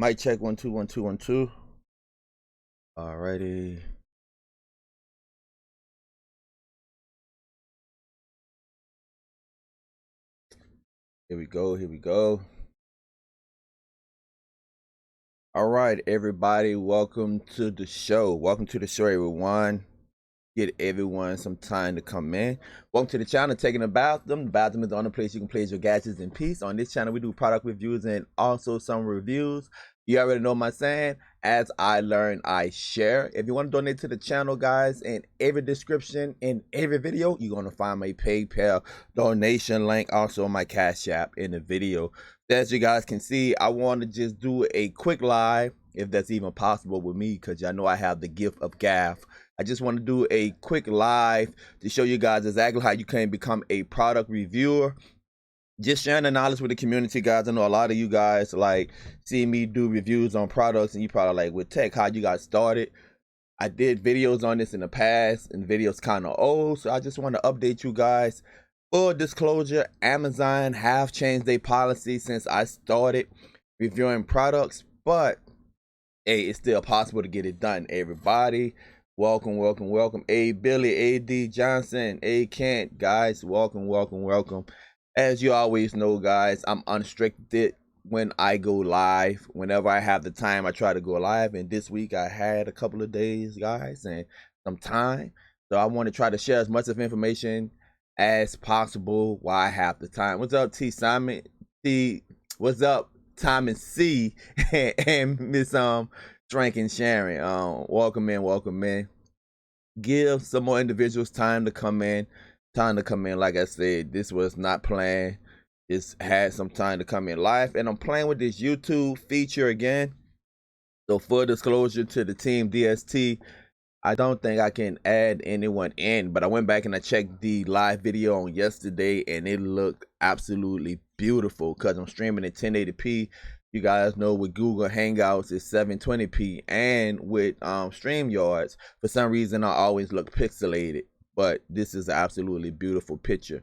Mic check 1 2 1 2 1 2. Alrighty. Here we go. Here we go. All right, everybody. Welcome to the show. Welcome to the show, everyone. Get everyone some time to come in. Welcome to the channel, Taking a Bathroom. The bathroom is the only place you can place your gadgets in peace. On this channel, we do product reviews and also some reviews. You already know my saying, as I learn, I share. If you want to donate to the channel, guys, in every description, in every video, you're going to find my PayPal donation link, also my Cash App in the video. As you guys can see, I want to just do a quick live, if that's even possible with me, because y'all know I have the gift of gab. I just want to do a quick live to show you guys exactly how you can become a product reviewer. Just sharing the knowledge with the community, guys. I know a lot of you guys like see me do reviews on products, and you probably like, with tech, how you got started. I did videos on this in the past, and the video's kind of old, so I just want to update you guys. Full disclosure, Amazon have changed their policy since I started reviewing products, but hey, it's still possible to get it done, everybody. Welcome, welcome, welcome. A Billy, A.D. Johnson, A Kent, guys, welcome, welcome, welcome. As you always know, guys, I'm unrestricted when I go live. Whenever I have the time, I try to go live. And this week I had a couple of days, guys, and some time. So I want to try to share as much of information as possible while I have the time. What's up, T Simon? T, what's up, Simon C and Miss Frank and Sharon? Welcome in, welcome in. Give some more individuals time to come in. Like I said, this was not planned. This had some time to come in live, and I'm playing with this YouTube feature again. So full disclosure to the team DST, I don't think I can add anyone in, but I went back and I checked the live video on yesterday, and it looked absolutely beautiful because I'm streaming in 1080p. You guys know with Google Hangouts it's 720p, and with StreamYards, for some reason I always look pixelated, but this is an absolutely beautiful picture.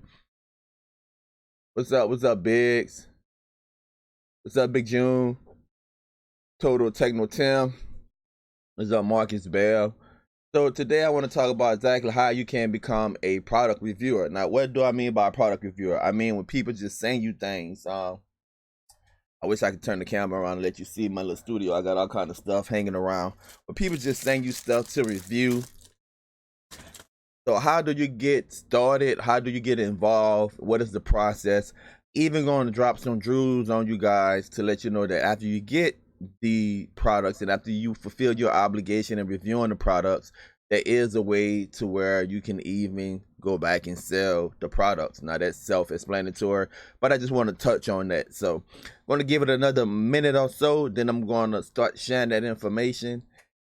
What's up? What's up, Biggs? What's up, Big June? Total Techno Tim. What's up, Marcus Bell? So today I want to talk about exactly how you can become a product reviewer. Now, what do I mean by a product reviewer? I mean when people just send you things. I wish I could turn the camera around and let you see my little studio. I got all kind of stuff hanging around. But people just send you stuff to review. So how do you get started? How do you get involved? What is the process? Even going to drop some jewels on you guys to let you know that after you get the products and after you fulfill your obligation in reviewing the products, there is a way to where you can even go back and sell the products. Now that's self-explanatory, but I just want to touch on that. So I'm going to give it another minute or so, then I'm going to start sharing that information.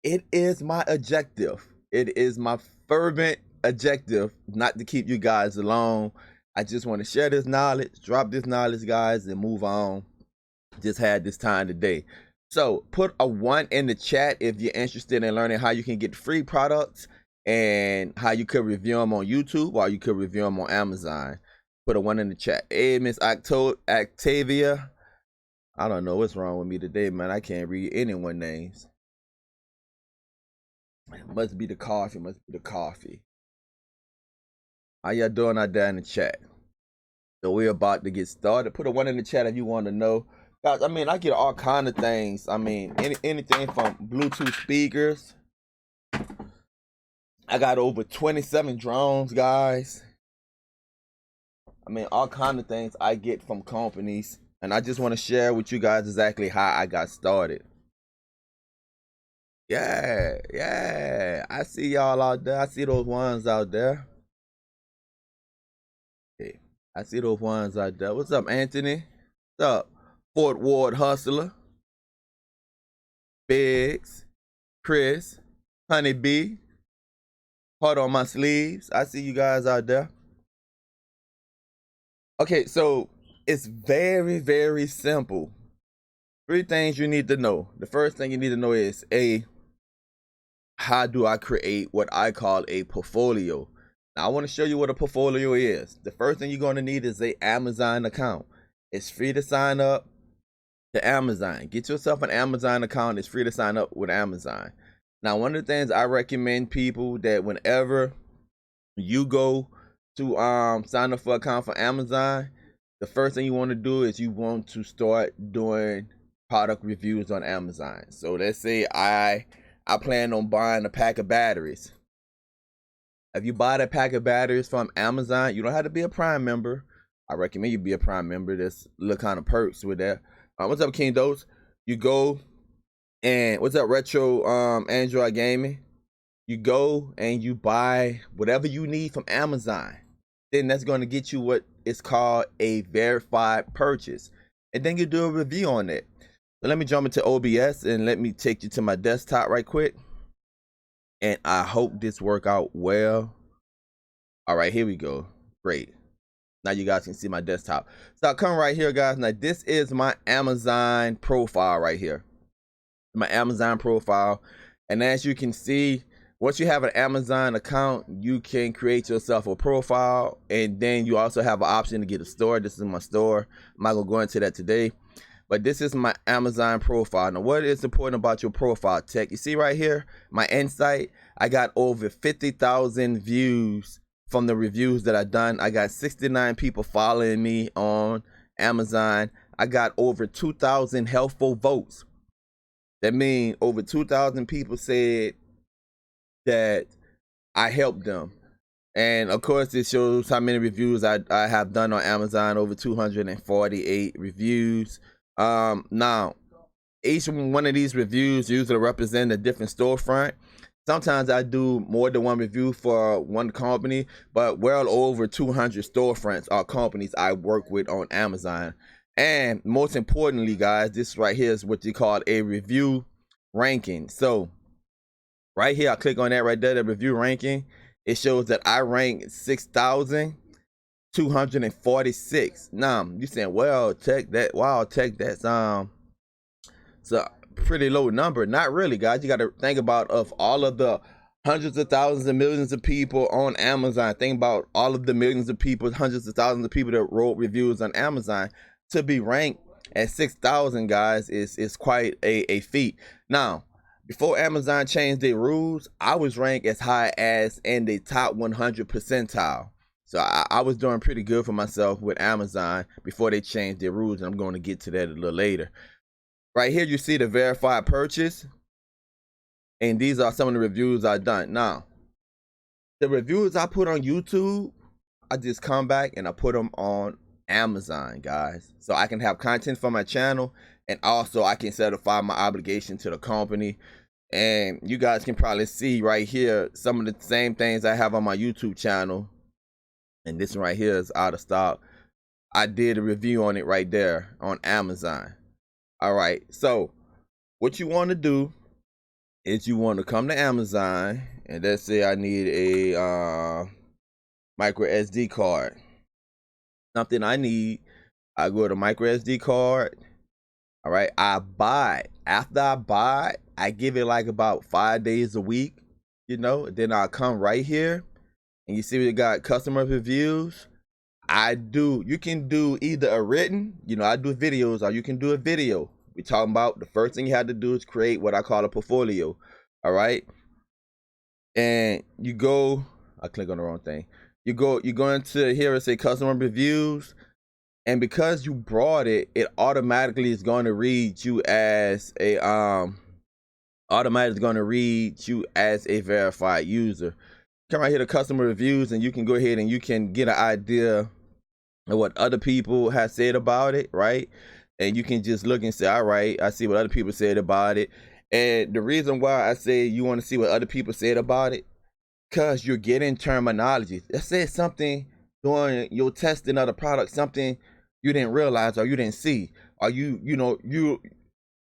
It is my objective. It is my fervent objective not to keep you guys alone. I just want to share this knowledge, drop this knowledge, guys, and move on. Just had this time today. So put a 1 in the chat if you're interested in learning how you can get free products and how you could review them on YouTube or you could review them on Amazon. Put a 1 in the chat. Hey, Miss Octavia. I don't know what's wrong with me today, man. I can't read anyone's names. Must be the coffee. Must be the coffee. How y'all doing out there in the chat? So we're about to get started. Put a 1 in the chat if you want to know. Guys, I mean, I get all kind of things. I mean, anything from Bluetooth speakers. I got over 27 drones, guys. I mean, all kind of things I get from companies. And I just want to share with you guys exactly how I got started. Yeah. I see y'all out there. I see those ones out there. Hey, I see those ones out there. What's up, Anthony? What's up? Fort Ward Hustler, Biggs, Chris, Honeybee, Heart on My Sleeves. I see you guys out there. Okay, so it's very, very simple. 3 things you need to know. The first thing you need to know is how do I create what I call a portfolio? Now, I want to show you what a portfolio is. The first thing you're going to need is an Amazon account. It's free to sign up. to Amazon. Get yourself an Amazon account. It's free to sign up with Amazon. Now, one of the things I recommend people that whenever you go to sign up for an account for Amazon, the first thing you want to do is you want to start doing product reviews on Amazon. So let's say I plan on buying a pack of batteries. If you buy that pack of batteries from Amazon, you don't have to be a Prime member. I recommend you be a Prime member. There's little kind of perks with that. What's up, King Dose? You go and what's up, Retro Android Gaming? You go and you buy whatever you need from Amazon. Then that's going to get you what is called a verified purchase. And then you do a review on it. So let me jump into OBS and let me take you to my desktop right quick. And I hope this work out well. All right, here we go. Great. Now you guys can see my desktop. So I'll come right here, guys. Now this is my Amazon profile right here. My Amazon profile. And as you can see, once you have an Amazon account, you can create yourself a profile. And then you also have an option to get a store. This is my store. I'm not going to go into that today. But this is my Amazon profile. Now, what is important about your profile, Tech? You see right here, my insight, I got over 50,000 views from the reviews that I've done. I got 69 people following me on Amazon. I got over 2,000 helpful votes. That means over 2,000 people said that I helped them. And of course, it shows how many reviews I have done on Amazon, over 248 reviews. Now, each one of these reviews usually represent a different storefront. Sometimes I do more than one review for one company, but well over 200 storefronts or companies I work with on Amazon. And most importantly, guys, this right here is what you call a review ranking. So right here, I click on that right there, the review ranking. It shows that I rank 6,246. Now you saying, well, Tech, that's it's a pretty low number. Not really, guys. You got to think about of all of the hundreds of thousands and millions of people on Amazon. Think about all of the millions of people, hundreds of thousands of people that wrote reviews on Amazon. To be ranked at 6,000, guys, is quite a feat. Now, before Amazon changed their rules, I was ranked as high as in the top 100 percentile. So I was doing pretty good for myself with Amazon before they changed their rules, and I'm going to get to that a little later. Right here, you see the verified purchase, and these are some of the reviews I've done. Now, the reviews I put on YouTube, I just come back and I put them on Amazon, guys, so I can have content for my channel, and also I can satisfy my obligation to the company. And you guys can probably see right here some of the same things I have on my YouTube channel. And this one right here is out of stock. I did a review on it right there on Amazon. All right, so what you want to do is you want to come to Amazon, and let's say I need a micro SD card. Something I need, I go to micro SD card. All right, I buy. After I buy, I give it like about 5 days a week, you know. Then I'll come right here, and you see we got customer reviews. You can do either a written, you know, I do videos, or you can do a video. We're talking about the first thing you have to do is create what I call a portfolio. All right, and you go, I click on the wrong thing. You go into here and say customer reviews. And because you brought it, it automatically is going to read you as a verified user. Come right here to customer reviews, and you can go ahead and you can get an idea of what other people have said about it, right? And you can just look and say, all right, I see what other people said about it. And the reason why I say you want to see what other people said about it, because you're getting terminology. Let's say something during your testing of the product, something you didn't realize or you didn't see, or you know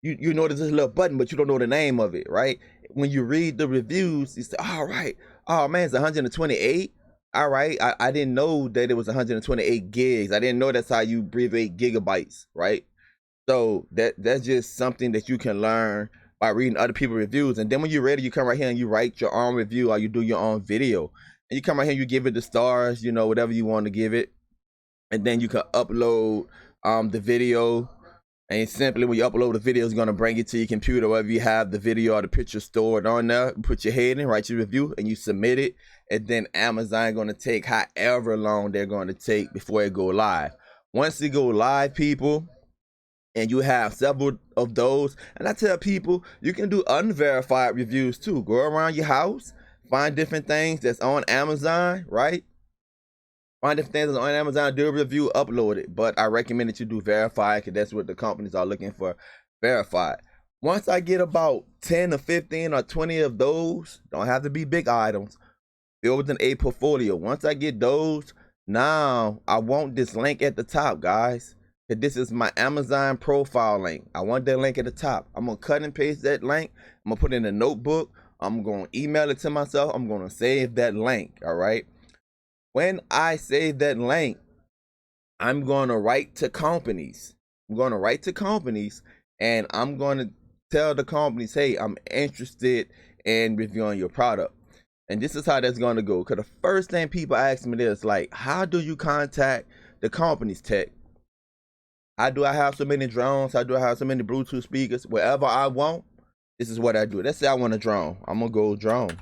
there's this little button, but you don't know the name of it, right? When you read the reviews, you say, all right, oh man, it's 128. All right, I didn't know that it was 128 gigs. I didn't know that's how you abbreviate gigabytes, right? So that's just something that you can learn by reading other people's reviews. And then when you're ready, you come right here and you write your own review, or you do your own video. And you come right here and you give it the stars, you know, whatever you want to give it. And then you can upload the video And simply when you upload the video, it's going to bring it to your computer, wherever you have the video or the picture stored on there. Put your head in, write your review, and you submit it. And then Amazon going to take however long they're going to take before it go live. Once it go live, people, and you have several of those, and I tell people, you can do unverified reviews too. Go around your house, find different things that's on Amazon, right? Find different things on Amazon, do a review, upload it. But I recommend that you do verified, because that's what the companies are looking for, verified. Once I get about 10 or 15 or 20 of those, don't have to be big items, building a portfolio. Once I get those, now I want this link at the top, guys. This is my Amazon profile link. I want that link at the top. I'm going to cut and paste that link. I'm going to put it in a notebook. I'm going to email it to myself. I'm going to save that link, all right? When I save that link, I'm going to write to companies. I'm going to write to companies, and I'm going to tell the companies, hey, I'm interested in reviewing your product. And this is how that's going to go. Because the first thing people ask me is like, how do you contact the companies, Tech? How do I have so many drones? How do I have so many Bluetooth speakers? Wherever I want, this is what I do. Let's say I want a drone. I'm going to go drone.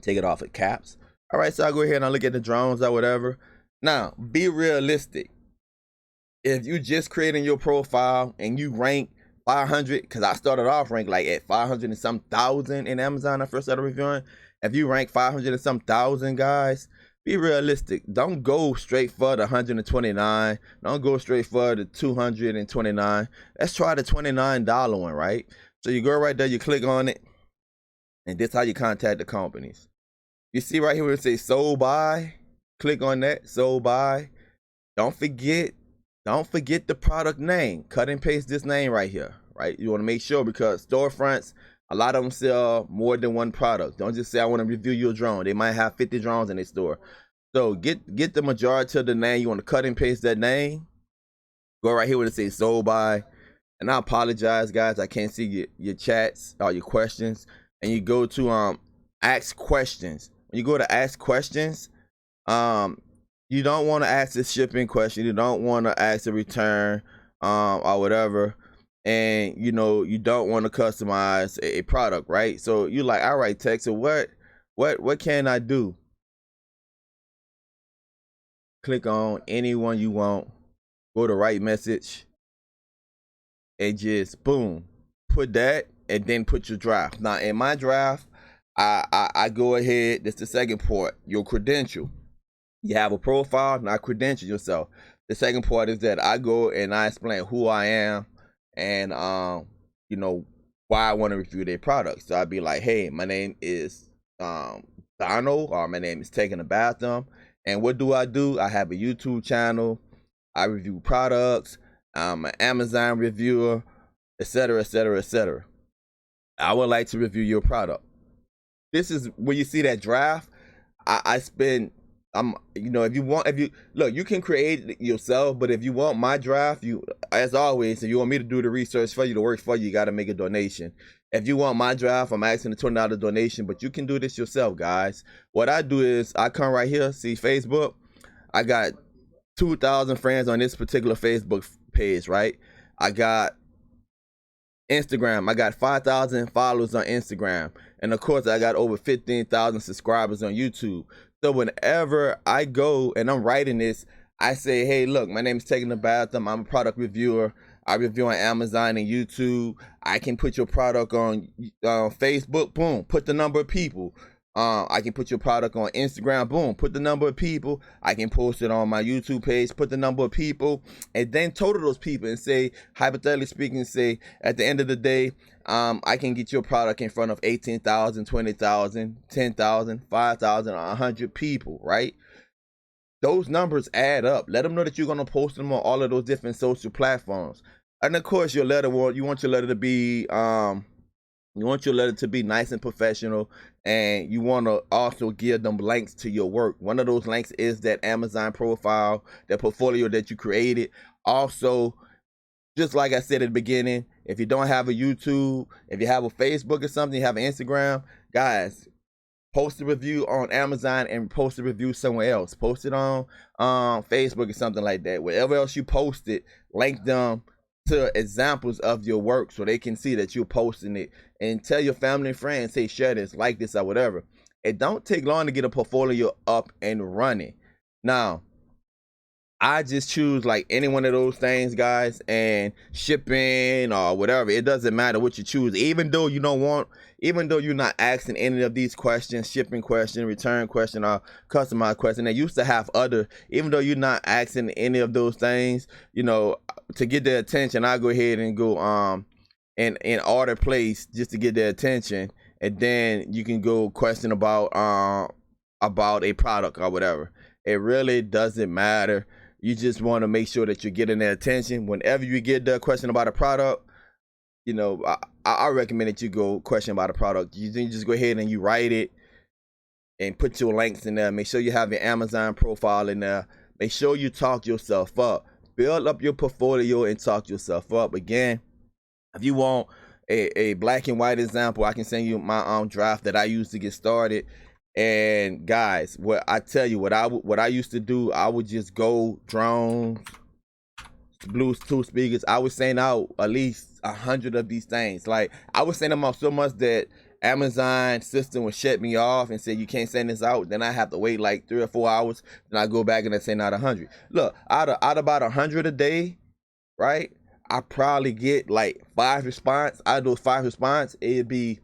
Take it off at caps. All right, so I go ahead and I look at the drones or whatever. Now, be realistic. If you just creating your profile and you rank 500, because I started off ranked like at 500 and some thousand in Amazon. I first started reviewing. If you rank 500 and some thousand, guys, be realistic. Don't go straight for the 129. Don't go straight for the 229. Let's try the $29 one, right? So you go right there, you click on it, and this is how you contact the companies. You see right here where it says sold by. Click on that, sold by. Don't forget the product name. Cut and paste this name right here, right? You want to make sure, because storefronts, a lot of them sell more than one product. Don't just say I want to review your drone. They might have 50 drones in their store. So get the majority of the name. You want to cut and paste that name. Go right here where it says sold by. And I apologize, guys, I can't see your chats or your questions. And you go to ask questions. When you go to ask questions, you don't want to ask the shipping question. You don't want to ask the return or whatever. And you don't want to customize a product, right? So you're like, all right, Tech, so what can I do? Click on anyone you want, go to write message, and just boom, put that, and then put your draft. Now in my draft, I go ahead, that's the second part, your credential. You have a profile, not credential yourself. The second part is that I go and I explain who I am and why I want to review their products. So I'd be like, hey, my name is Donald, or my name is Taking a Bathroom. And what do? I have a YouTube channel. I review products. I'm an Amazon reviewer, etc., etc., etc. I would like to review your product. This is where you see that draft. I spend, if you look, you can create it yourself, but if you want my draft, as always, if you want me to do the research for you, to work for you, you got to make a donation. If you want my draft, I'm asking a $20 donation, but you can do this yourself, guys. What I do is I come right here, see Facebook. I got 2,000 friends on this particular Facebook page, right? I got Instagram. I got 5,000 followers on Instagram. And of course, I got over 15,000 subscribers on YouTube. So whenever I go and I'm writing this, I say, hey, look, my name is Taking a Bathroom. I'm a product reviewer. I review on Amazon and YouTube. I can put your product on Facebook. Boom, put the number of people. I can put your product on Instagram. Boom, put the number of people. I can post it on my YouTube page. Put the number of people, and then total those people and say, hypothetically speaking, say at the end of the day, I can get your product in front of 18,000, 20,000, 10,000, 5,000, 100 people, right? Those numbers add up. Let them know that you're going to post them on all of those different social platforms. And of course, your letter, you want your letter to be, nice and professional, and you want to also give them links to your work. One of those links is that Amazon profile, that portfolio that you created. Also, just like I said at the beginning, if you don't have a YouTube, if you have a Facebook or something, you have an Instagram, guys, post a review on Amazon and post a review somewhere else. Post it on Facebook or something like that. Wherever else you post it, link them to examples of your work so they can see that you're posting it, and tell your family and friends, hey, share this, like this, or whatever. It don't take long to get a portfolio up and running. Now, I just choose like any one of those things, guys, and shipping or whatever. It doesn't matter what you choose. Even though you don't want, even though you're not asking any of these questions, shipping question, return question, or customized question. They used to have other, even though you're not asking any of those things, you know, to get their attention, I go ahead and go and order place just to get their attention. And then you can go question about a product or whatever. It really doesn't matter. You just want to make sure that you're getting their attention. Whenever you get the question about a product, you know, I recommend that you go question about a product. You just go ahead and you write it and put your links in there. Make sure you have your Amazon profile in there. Make sure you talk yourself up. Build up your portfolio and talk yourself up. Again, if you want a black and white example, I can send you my draft that I use to get started. And guys, what I tell you, what I used to do, I would just go drones, Bluetooth speakers. I was sending out at least 100 of these things. Like, I was sending them out so much that Amazon system would shut me off and say you can't send this out. Then I have to wait like 3 or 4 hours. Then I go back and I send out 100. Look, out about 100 a day, right? I probably get like 5 response. Out of those 5 response, it'd be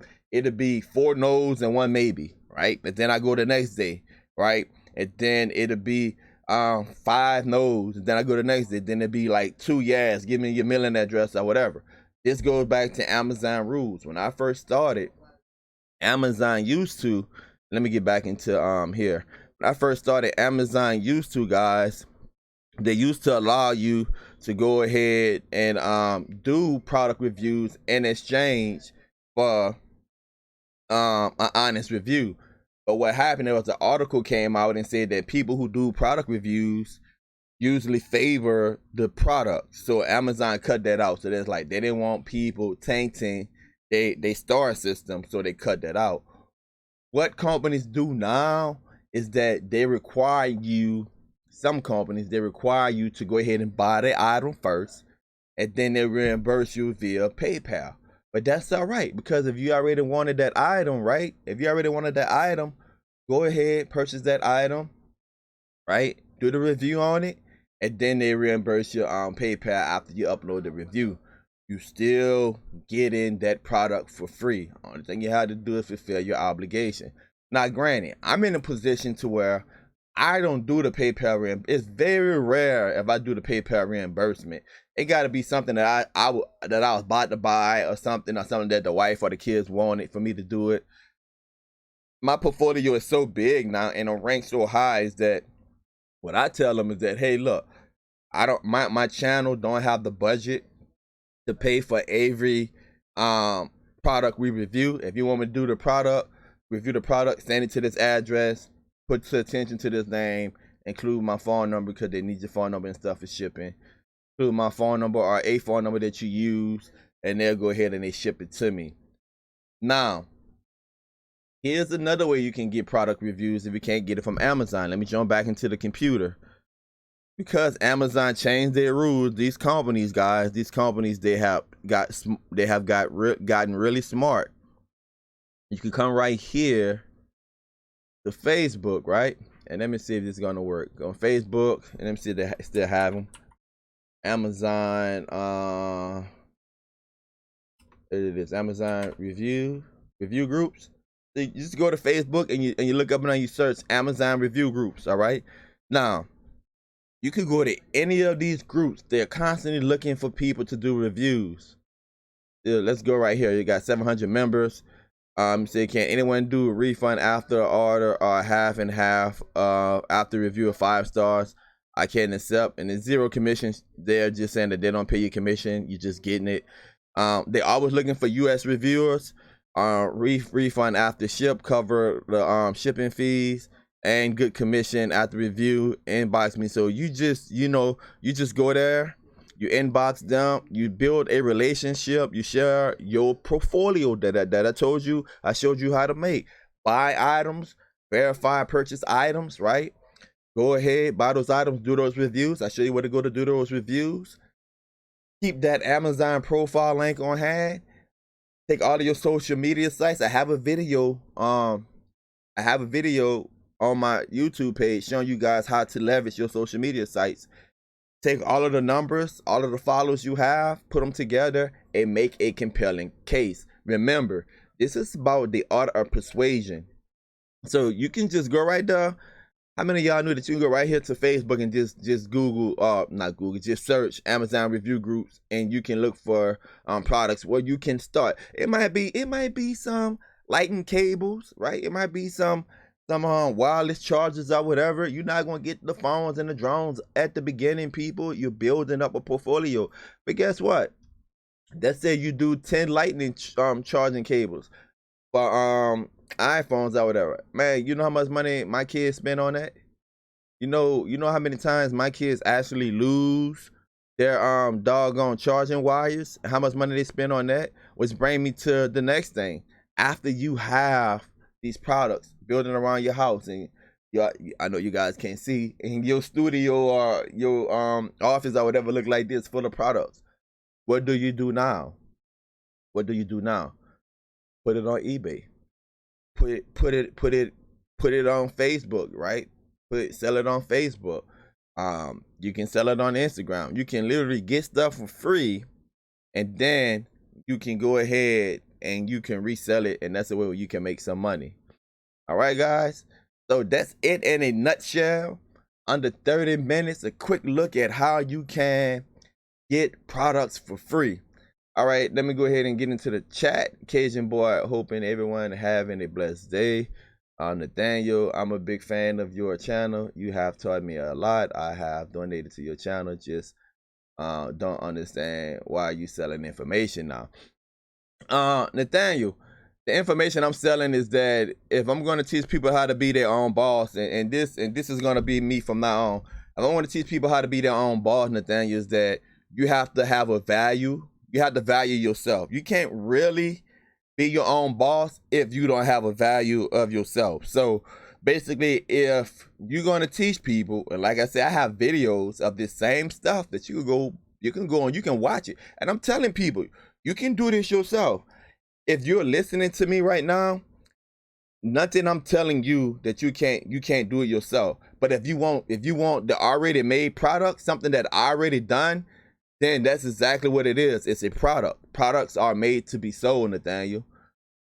4 no's and 1 maybe. Right? But then I go the next day, right? And then it'll be 5 no's. And then I go the next day. Then it'll be like 2 yes. Give me your mailing address or whatever. This goes back to Amazon rules. When I first started, Amazon used to, let me get back into here. When I first started, Amazon used to, guys, they used to allow you to go ahead and do product reviews in exchange for an honest review. But what happened, there was an article came out and said that people who do product reviews usually favor the product. So Amazon cut that out. So there's like, they didn't want people tainting they star system, so they cut that out. What companies do now is that they require you, some companies, they require you to go ahead and buy the item first, and then they reimburse you via PayPal. But that's all right, because if you already wanted that item, right? If you already wanted that item, go ahead, purchase that item, right? Do the review on it, and then they reimburse you on PayPal after you upload the review. You still getting that product for free. Only thing you have to do is fulfill your obligation. Now, granted, I'm in a position to where I don't do the PayPal reimbursement. It's very rare if I do the PayPal reimbursement. It got to be something that I was about to buy, or something that the wife or the kids wanted for me to do it. My portfolio is so big now and I'm ranked so high is that what I tell them is that, hey, look, my channel don't have the budget to pay for every product we review. If you want me to do the product, review the product, send it to this address, put attention to this name, include my phone number because they need your phone number and stuff for shipping. Include my phone number or a phone number that you use, and they'll go ahead and they ship it to me. Now, here's another way you can get product reviews if you can't get it from Amazon. Let me jump back into the computer. Because Amazon changed their rules, these companies, guys, they have gotten really smart. You can come right here to Facebook, right? And let me see if this is gonna work. Go on Facebook, and let me see if they still have them. Amazon, it is Amazon review groups. So you just go to Facebook and you look up and you search Amazon review groups. All right. Now, you can go to any of these groups. They're constantly looking for people to do reviews. Let's go right here. You got 700 members. Say, can anyone do a refund after order or half and half after review of 5 stars? I can't accept. And there's 0 commissions. They're just saying that they don't pay you commission. You're just getting it. They're always looking for US reviewers. Refund after ship, cover the shipping fees, and good commission after review. Inbox me. So you just go there, you inbox them, you build a relationship, you share your portfolio that I told you, I showed you how to make. buy items, verify purchase items, right? Go ahead, buy those items, do those reviews. I show you where to go to do those reviews. Keep that Amazon profile link on hand. Take all of your social media sites. I have a video on my YouTube page showing you guys how to leverage your social media sites. Take all of the numbers, all of the followers you have, put them together, and make a compelling case. Remember, this is about the art of persuasion. So you can just go right there. How many of y'all knew that you can go right here to Facebook and just Google, not Google, just search Amazon review groups, and you can look for products where you can start. It might be some lighting cables, right? It might be some wireless chargers or whatever. You're not gonna get the phones and the drones at the beginning, people. You're building up a portfolio. But guess what? Let's say you do 10 lightning charging cables for iPhones or whatever. Man, you know how much money my kids spend on that? You know how many times my kids actually lose their doggone charging wires, and how much money they spend on that? Which brings me to the next thing. After you have these products building around your house, and I know you guys can't see, in your studio or your office or whatever look like this full of products, what do you do now? What do you do now? Put it on eBay. Put it on Facebook, right? Sell it on Facebook. You can sell it on Instagram. You can literally get stuff for free, and then you can go ahead and you can resell it, and that's the way you can make some money. All right, guys. So that's it in a nutshell. Under 30 minutes, a quick look at how you can get products for free. All right, let me go ahead and get into the chat. Cajun Boy, hoping everyone having a blessed day. Nathaniel, I'm a big fan of your channel. You have taught me a lot. I have donated to your channel. Just don't understand why you selling information now. Nathaniel, the information I'm selling is that if I'm going to teach people how to be their own boss, and this is going to be me from now on. If I want to teach people how to be their own boss, Nathaniel, is that you have to have a value. You have to value yourself. You can't really be your own boss if you don't have a value of yourself. So basically, if you're going to teach people, and like I said, I have videos of this same stuff that you can go and you can watch it. And I'm telling people, you can do this yourself. If you're listening to me right now, nothing I'm telling you that you can't do it yourself. But if you want the already made product, something that I already done, then that's exactly what it is. It's a product. Products are made to be sold, Nathaniel.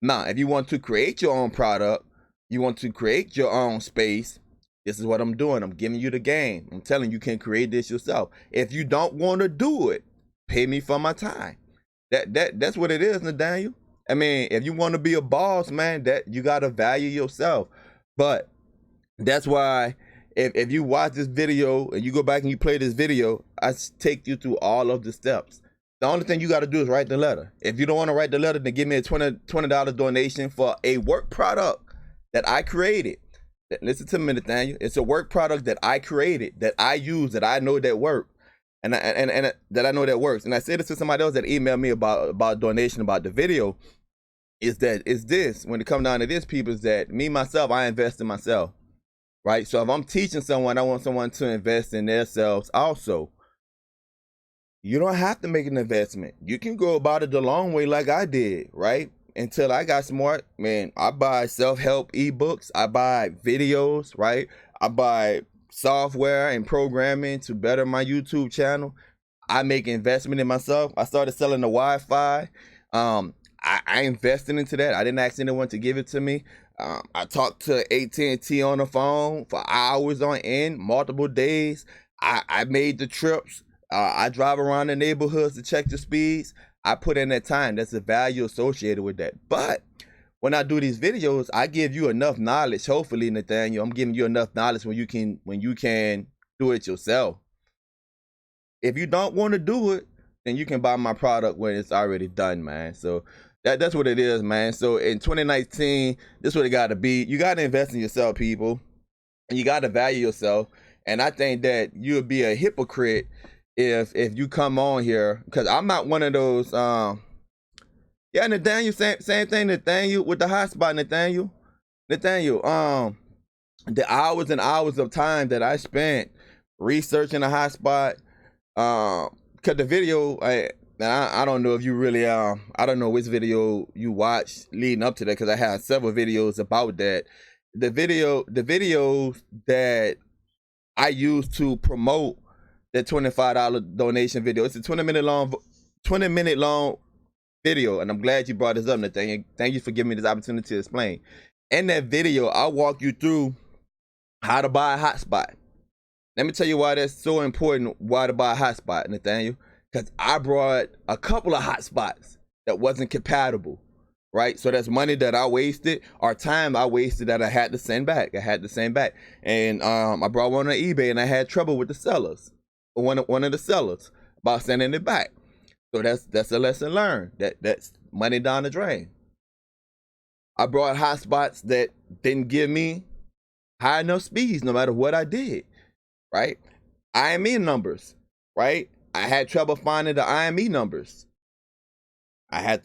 Now, if you want to create your own product, you want to create your own space, this is what I'm doing. I'm giving you the game. I'm telling you can create this yourself. If you don't want to do it, pay me for my time. That's what it is, Nathaniel. I mean, if you want to be a boss, man, that you got to value yourself. But that's why if you watch this video and you go back and you play this video, I take you through all of the steps. The only thing you got to do is write the letter. If you don't want to write the letter, then give me a $20 donation for a work product that I created. Listen to me, Nathaniel. It's a work product that I created, that I use, that I know that work. And that I know that works. And I said this to somebody else that emailed me about donation about the video. Is this, when it comes down to this, people, is that me, myself, I invest in myself. Right? So if I'm teaching someone, I want someone to invest in themselves also. You don't have to make an investment. You can go about it the long way like I did, right? Until I got smart, man, I buy self-help ebooks. I buy videos, right? I buy software and programming to better my YouTube channel. I make investment in myself. I started selling the Wi-Fi. I invested into that. I didn't ask anyone to give it to me. I talked to AT&T on the phone for hours on end, multiple days. I made the trips. I drive around the neighborhoods to check the speeds. I put in that time. That's the value associated with that. But when I do these videos, I give you enough knowledge. Hopefully, Nathaniel, I'm giving you enough knowledge when you can do it yourself. If you don't want to do it, then you can buy my product when it's already done, man. So that's what it is, man. So in 2019, this is what it got to be. You got to invest in yourself, people, and you got to value yourself. And I think that you would be a hypocrite if you come on here, because I'm not one of those. Yeah, Nathaniel, same thing, Nathaniel, with the hotspot, Nathaniel. Nathaniel, the hours and hours of time that I spent researching a hotspot, cause the video, I don't know if you really, I don't know which video you watched leading up to that, cause I had several videos about that. The videos that I used to promote the $25 donation video. It's a 20-minute long video, and I'm glad you brought this up, Nathaniel. Thank you for giving me this opportunity to explain. In that video, I'll walk you through how to buy a hotspot. Let me tell you why that's so important, why to buy a hotspot, Nathaniel. Because I brought a couple of hotspots that wasn't compatible, right? So that's money that I wasted, or time I wasted that I had to send back. And I brought one on eBay, and I had trouble with the sellers, one of the sellers, about sending it back. So that's a lesson learned. That's money down the drain. I brought hotspots that didn't give me high enough speeds no matter what I did, right? IME numbers, right? I had trouble finding the IME numbers. I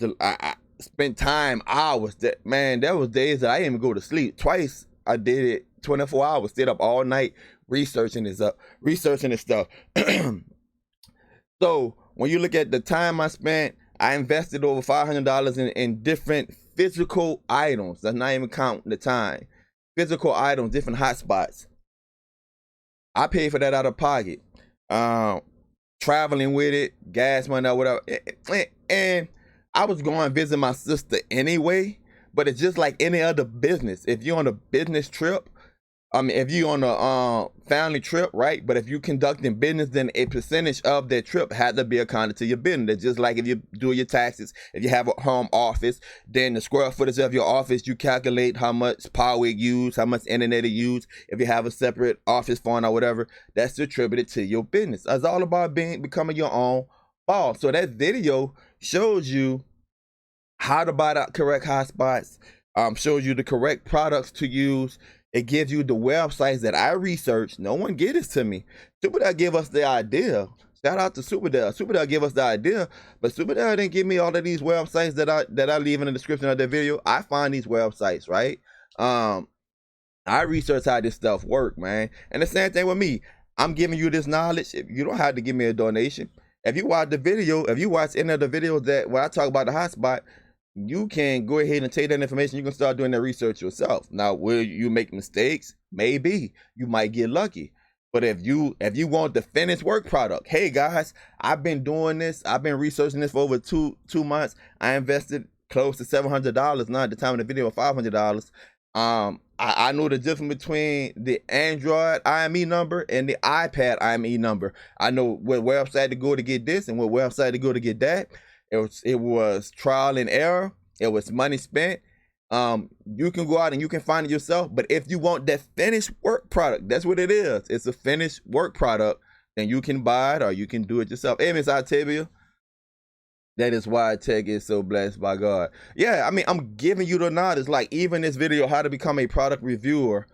spent time, hours. There was days that I didn't even go to sleep. Twice I did it 24 hours, stayed up all night researching this stuff. So when you look at the time I spent, I invested over $500 in different physical items. That's not even counting the time. Physical items, different hotspots. I paid for that out of pocket. Traveling with it, gas money or whatever. And I was going to visit my sister anyway, but it's just like any other business. If you're on a business trip, if you're on a family trip, right? But if you're conducting business, then a percentage of that trip had to be accounted to your business. It's just like if you do your taxes, if you have a home office, then the square footage of your office, you calculate how much power it used, how much internet it used. If you have a separate office phone or whatever, that's attributed to your business. It's all about becoming your own boss. So that video shows you how to buy the correct hotspots, shows you the correct products to use. It gives you the websites that I researched. No one gave this to me. Superdale gave us the idea. Shout out to Superdale. Superdale gave us the idea, but Superdale didn't give me all of these websites that I leave in the description of the video. I find these websites, right? I research how this stuff work, man. And the same thing with me. I'm giving you this knowledge. You don't have to give me a donation. If you watch the video, if you watch any of the videos that where I talk about the hotspot, you can go ahead and take that information. You can start doing that research yourself. Now, will you make mistakes? Maybe. You might get lucky. But if you want the finished work product, hey guys, I've been doing this. I've been researching this for over two months. I invested close to $700. Now at the time of the video, $500. I know the difference between the Android IME number and the iPad IME number. I know what website to go to get this and what website to go to get that. It was trial and error. It was money spent. You can go out and you can find it yourself. But if you want that finished work product, that's what it is. It's a finished work product. Then you can buy it or you can do it yourself. Hey, Miss Octavia. That is why Tech is so blessed by God. Yeah, I mean, I'm giving you the knowledge. Like even this video, how to become a product reviewer.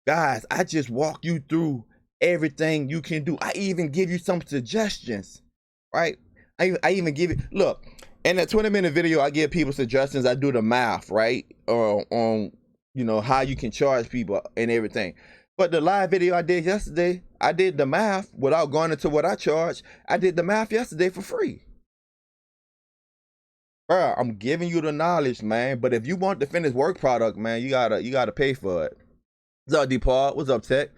Guys, I just walk you through everything you can do. I even give you some suggestions, right? I even give it, look, in that 20-minute video, I give people suggestions. I do the math, right? On, how you can charge people and everything. But the live video I did yesterday, I did the math without going into what I charge. I did the math yesterday for free. Bro, I'm giving you the knowledge, man. But if you want the finished work product, man, you gotta pay for it. What's up, D-Paul? What's up, Tech?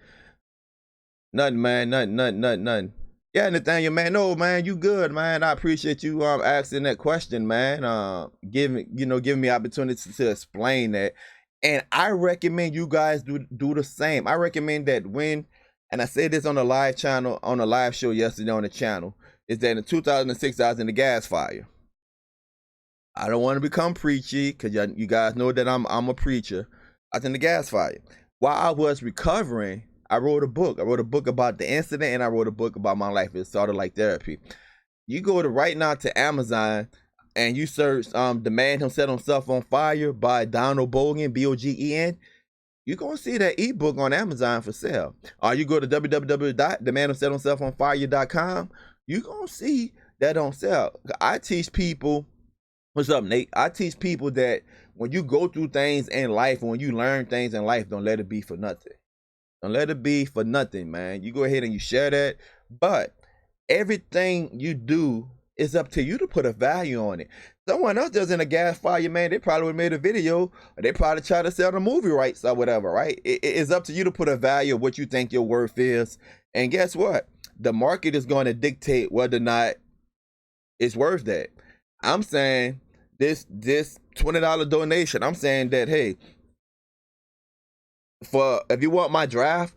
Nothing, man. Nothing. Yeah, Nathaniel, man. No, man, you good, man. I appreciate you asking that question, man. Giving me opportunity to explain that. And I recommend you guys do the same. I recommend that and I said this on the live channel, on a live show yesterday on the channel, is that in 2006 I was in the gas fire. I don't want to become preachy because you guys know that I'm a preacher. I was in the gas fire. While I was recovering, I wrote a book. I wrote a book about the incident, and I wrote a book about my life. It's sort of like therapy. You go right now to Amazon, and you search The Man Who Set Himself on Fire by Donald Bogen, Bogen. You're going to see that ebook on Amazon for sale. Or you go to www.themanwhosetthemselfonfire.com. You're going to see that on sale. I teach people What's up, Nate? I teach people that when you go through things in life, when you learn things in life, don't let it be for nothing. Don't let it be for nothing, man. You go ahead and you share that, but everything you do is up to you to put a value on it. Someone else does in a gas fire, man, they probably would have made a video, or they probably try to sell the movie rights or whatever, right? It's up to you to put a value of what you think your worth is. And guess what? The market is going to dictate whether or not it's worth that. I'm saying this $20 donation, I'm saying that, hey, if you want my draft,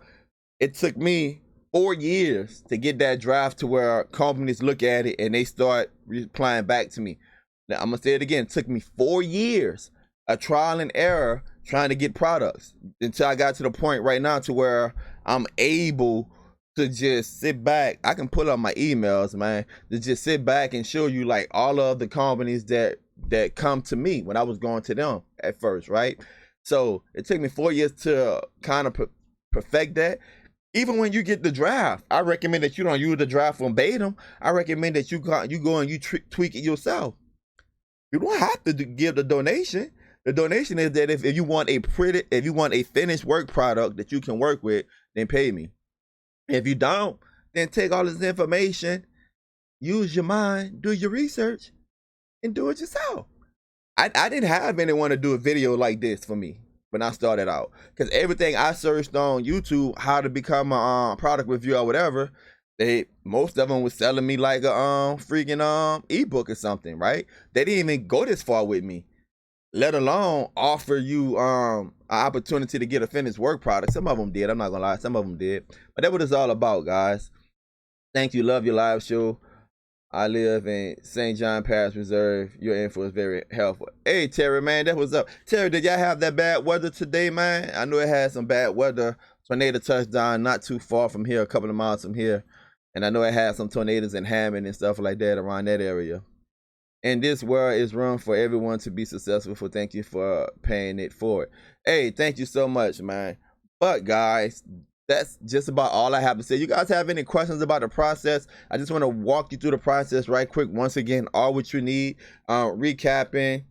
it took me 4 years to get that draft to where companies look at it and they start replying back to me. Now, I'm gonna say it again. It took me 4 years of trial and error trying to get products until I got to the point right now to where I'm able to just sit back. I can pull up my emails, man, to just sit back and show you like all of the companies that come to me when I was going to them at first, right? So it took me 4 years to kind of perfect that. Even when you get the draft, I recommend that you don't use the draft verbatim. I recommend that you go and you tweak it yourself. You don't have to give the donation. The donation is that if you want a finished work product that you can work with, then pay me. If you don't, then take all this information, use your mind, do your research, and do it yourself. I didn't have anyone to do a video like this for me when I started out, because everything I searched on YouTube, how to become a product reviewer or whatever, most of them was selling me like a freaking ebook or something, right? They didn't even go this far with me, let alone offer you an opportunity to get a finished work product. Some of them did, I'm not gonna lie, some of them did, but that's what it's all about, guys. Thank you, love your live show. I live in St. John Parish Reserve. Your info is very helpful. Hey, Terry, man, that was up. Terry, did y'all have that bad weather today, man? I know it had some bad weather. Tornado touchdown not too far from here, a couple of miles from here. And I know it had some tornadoes in Hammond and stuff like that around that area. And this world is room for everyone to be successful. For thank you for paying it forward. Hey, thank you so much, man. But guys, that's just about all I have to say. You guys have any questions about the process? I just want to walk you through the process right quick. Once again, all what you need. Recapping,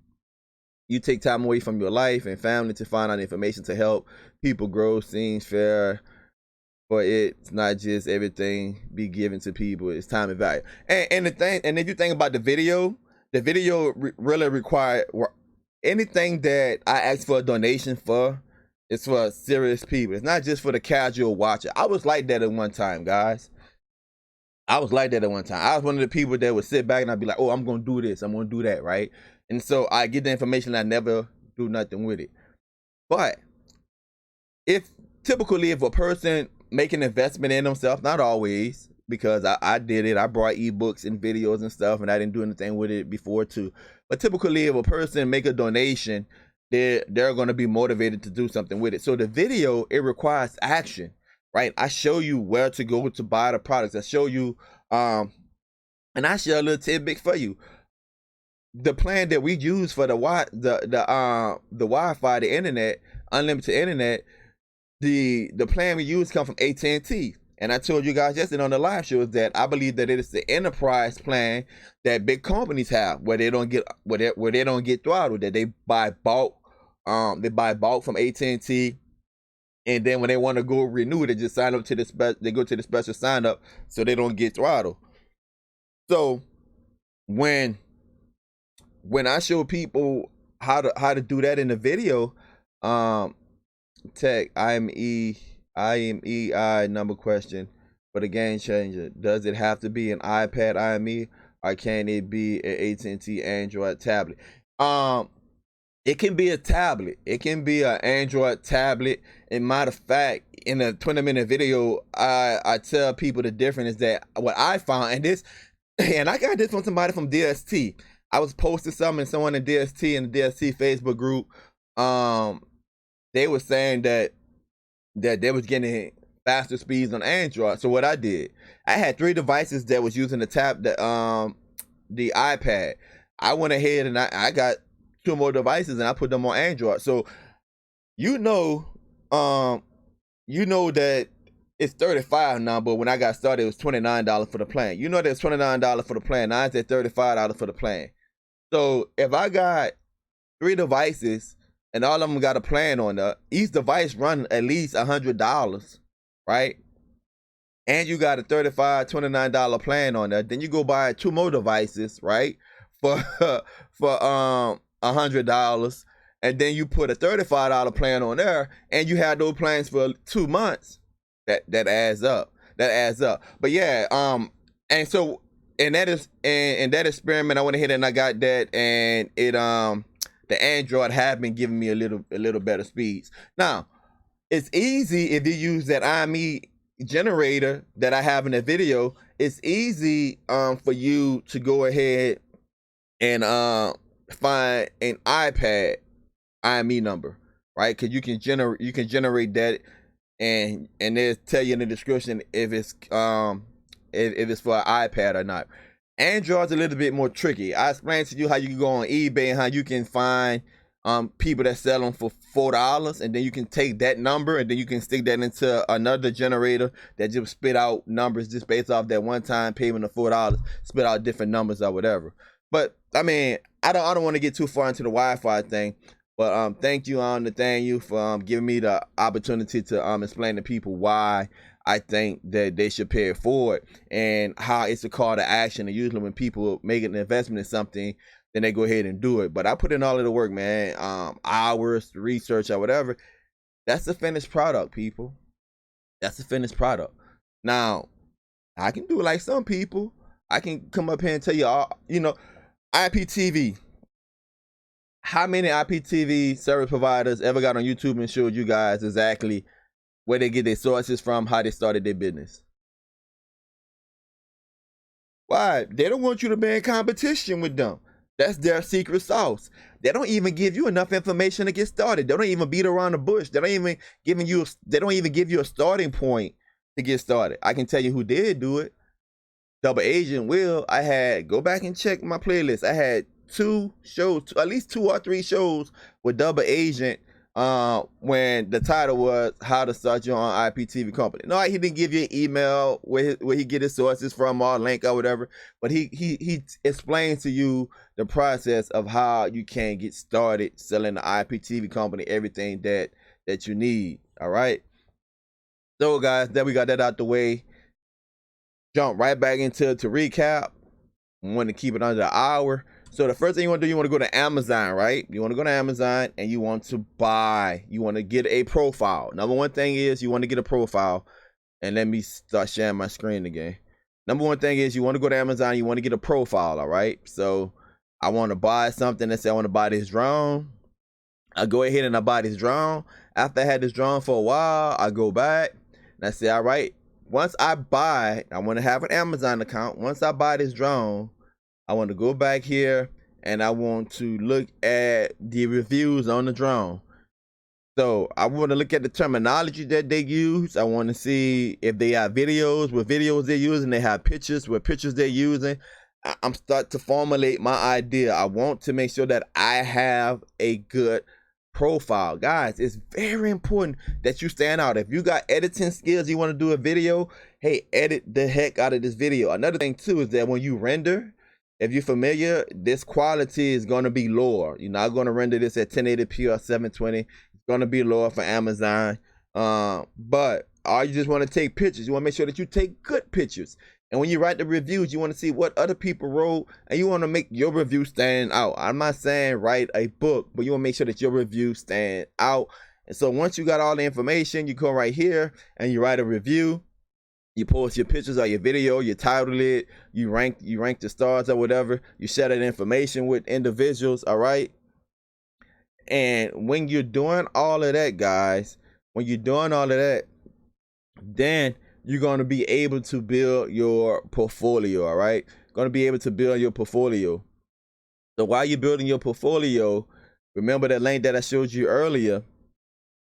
you take time away from your life and family to find out information to help people grow. Seems fair, but it's not just everything be given to people. It's time and value. And the thing, and if you think about the video really require anything that I ask for a donation for. It's for serious people. It's not just for the casual watcher. I was like that at one time, guys. I was like that at one time. I was one of the people that would sit back and I'd be like, oh, I'm going to do this. I'm going to do that, right? And so I get the information. I never do nothing with it. But typically if a person make an investment in themselves, not always, because I did it. I brought ebooks and videos and stuff, and I didn't do anything with it before too. But typically if a person make a donation, they're going to be motivated to do something with it. So the video, it requires action, right? I show you where to go to buy the products. I show you, and I share a little tidbit for you. The plan that we use for the Wi-Fi, the internet, unlimited internet, the plan we use come from AT&T. And I told you guys yesterday on the live show is that I believe that it is the enterprise plan that big companies have, where they don't get throttled, that they buy bulk. They buy bulk from AT&T, and then when they want to go renew, they just sign up to they go to the special sign up so they don't get throttled. So when I show people how to do that in the video, tech IMEI number question for the game changer. Does it have to be an iPad IME, or can it be an AT&T Android tablet? It can be a tablet. It can be an Android tablet. And matter of fact, in a 20-minute video, I tell people the difference is that what I found, and I got this from somebody from DST. I was posting something, and someone in DST, in the DST Facebook group, they were saying that they was getting faster speeds on Android. So what I did, I had 3 devices that was using the iPad. I went ahead and I got 2 more devices and I put them on Android. So you know that it's $35 now, but when I got started, it was $29 for the plan. You know, there's $29 for the plan. Now it's at $35 for the plan. So if I got 3 devices and all of them got a plan on there, each device run at least $100, right? And you got a $35, $29 plan on there, then you go buy 2 more devices, right? For for $100, and then you put a $35 plan on there, and you had those plans for 2 months. That adds up. That adds up. But yeah, and so and that is and that experiment, I went ahead and I got that, and it the Android have been giving me a little better speeds. Now, it's easy if you use that IME generator that I have in the video. It's easy for you to go ahead and find an iPad IME number, right? Because you can generate that, and they'll tell you in the description if it's for an iPad or not. Android's a little bit more tricky. I explained to you how you can go on eBay and how you can find people that sell them for $4, and then you can take that number and then you can stick that into another generator that just spit out numbers just based off that one-time payment of $4, spit out different numbers or whatever. But I mean, I don't want to get too far into the Wi-Fi thing. But thank you, Nathaniel, for giving me the opportunity to explain to people why I think that they should pay it forward, and how it's a call to action. And usually when people make an investment in something, then they go ahead and do it. But I put in all of the work, man, hours, research or whatever. That's the finished product, people. That's the finished product. Now, I can do it like some people. I can come up here and tell you all, IPTV. How many IPTV service providers ever got on YouTube and showed you guys exactly where they get their sources from, how they started their business? Why? They don't want you to be in competition with them. That's their secret sauce. They don't even give you enough information to get started. They don't even beat around the bush. They don't even give you a starting point to get started. I can tell you who did do it. Double Agent Will. Go back and check my playlist. I had 2 shows, at least 2 or 3 shows with Double Agent when the title was How to Start Your Own IPTV Company. No, he didn't give you an email where he get his sources from or a link or whatever, but he explains to you the process of how you can get started selling the IPTV company, everything that you need. All right. So guys, then we got that out the way. Jump right back into to recap. I want to keep it under an hour. So the first thing you want to do, you want to go to Amazon, right? You want to go to Amazon and you want to buy. You want to get a profile. Number one thing is you want to get a profile. And let me start sharing my screen again. Number one thing is you want to go to Amazon. You want to get a profile, all right? So I want to buy something. Let's say I want to buy this drone. I go ahead and I buy this drone. After I had this drone for a while, I go back and I say, all right, once I buy, I want to have an Amazon account. Once I buy this drone, I want to go back here and I want to look at the reviews on the drone. So I want to look at the terminology that they use. I want to see if they have videos, what videos they're using. They have pictures, what pictures they're using. I'm starting to formulate my idea. I want to make sure that I have a good profile. Guys, it's very important that you stand out. If you got editing skills, you want to do a video, hey, edit the heck out of this video. Another thing too is that when you render, if you're familiar, this quality is going to be lower. You're not going to render this at 1080p or 720. It's going to be lower for Amazon. But you just want to take pictures. You want to make sure that you take good pictures. And when you write the reviews, you want to see what other people wrote, and you want to make your review stand out. I'm not saying write a book, but you want to make sure that your review stand out. And so once you got all the information, you come right here and you write a review. You post your pictures or your video, you title it, you rank the stars or whatever. You share that information with individuals, all right? And when you're doing all of that, guys, then you're going to be able to build your portfolio, all right? Going to be able to build your portfolio. So while you're building your portfolio, remember that link that I showed you earlier.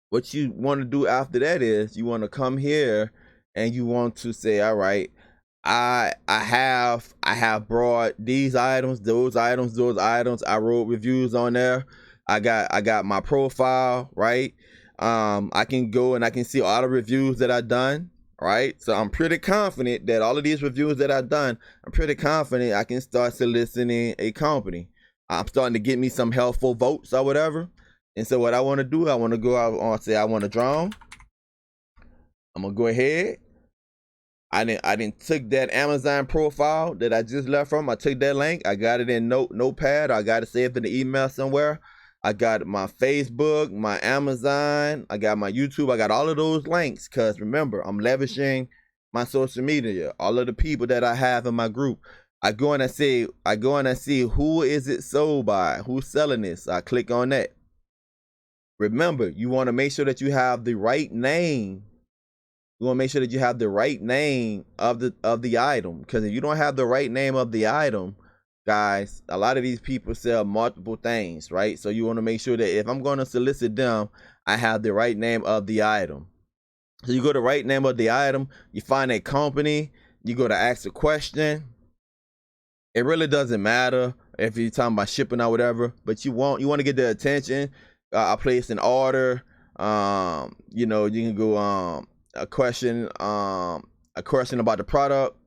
What you want to do after that is you want to come here and you want to say, all right, I have brought these items, those items. I wrote reviews on there. I got my profile, right? I can go and I can see all the reviews that I've done, right? So I'm pretty confident that all of these reviews that I've done, I'm pretty confident I can start soliciting a company. I'm starting to get me some helpful votes or whatever. And so what I want to do, I want to go out on, say I want a drone. I'm gonna go ahead. I didn't took that Amazon profile that I just left from. I took that link. I got it in notepad. I got it saved in the email somewhere. I got my Facebook, my Amazon. I got my YouTube. I got all of those links because remember, I'm leveraging my social media. All of the people that I have in my group. I go in and see who is it sold by, who's selling this. I click on that. Remember, you want to make sure that you have the right name. You want to make sure that you have the right name of the item, because if you don't have the right name of the item, guys, a lot of these people sell multiple things, right? So you want to make sure that if I'm going to solicit them, I have the right name of the item. So you go to right name of the item, you find a company, you go to ask a question. It really doesn't matter if you're talking about shipping or whatever, but you want to get their attention. I place an order. You know, you can go a question about the product,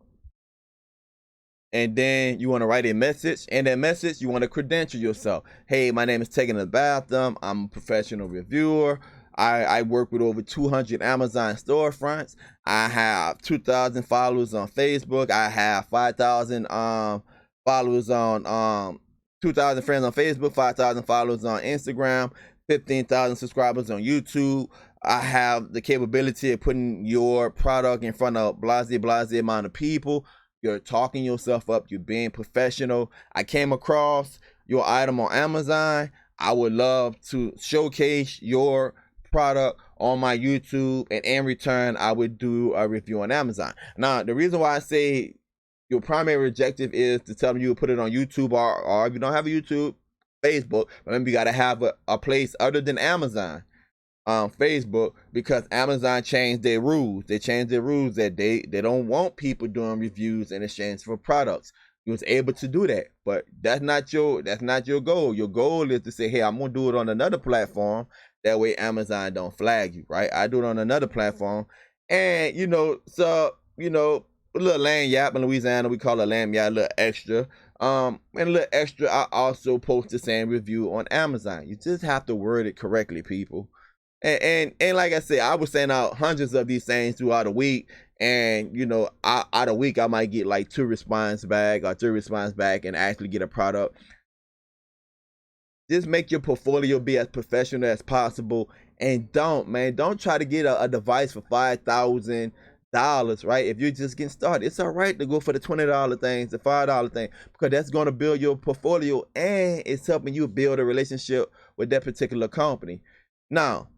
and then you want to write a message. And that message, you want to credential yourself. Hey, my name is Taking a Bathroom. I'm a professional reviewer. I work with over 200 Amazon storefronts. I have 2,000 followers on Facebook. I have 5,000 followers on 2,000 friends on Facebook, 5,000 followers on Instagram, 15,000 subscribers on YouTube. I have the capability of putting your product in front of blase amount of people. You're talking yourself up. You're being professional. I came across your item on Amazon. I would love to showcase your product on my YouTube, and in return, I would do a review on Amazon. Now, the reason why I say your primary objective is to tell them you put it on YouTube, or if you don't have a YouTube, Facebook. Remember, you got to have a place other than Amazon. Facebook, because Amazon changed their rules. They changed their rules that they don't want people doing reviews in exchange for products. You was able to do that, but that's not your goal. Your goal is to say, hey, I'm gonna do it on another platform. That way Amazon don't flag you, right? I do it on another platform, and a little lanyard in Louisiana, we call it lanyard, a little extra. And a little extra, I also post the same review on Amazon. You just have to word it correctly, people. And like I said, I was sending out hundreds of these things throughout a week, and out of a week I might get like 2 responses back or 3 responses back and actually get a product. Just make your portfolio be as professional as possible, and don't try to get a device for $5,000, right? If you're just getting started, it's all right to go for the $20 things, the $5 thing, because that's going to build your portfolio and it's helping you build a relationship with that particular company. Now,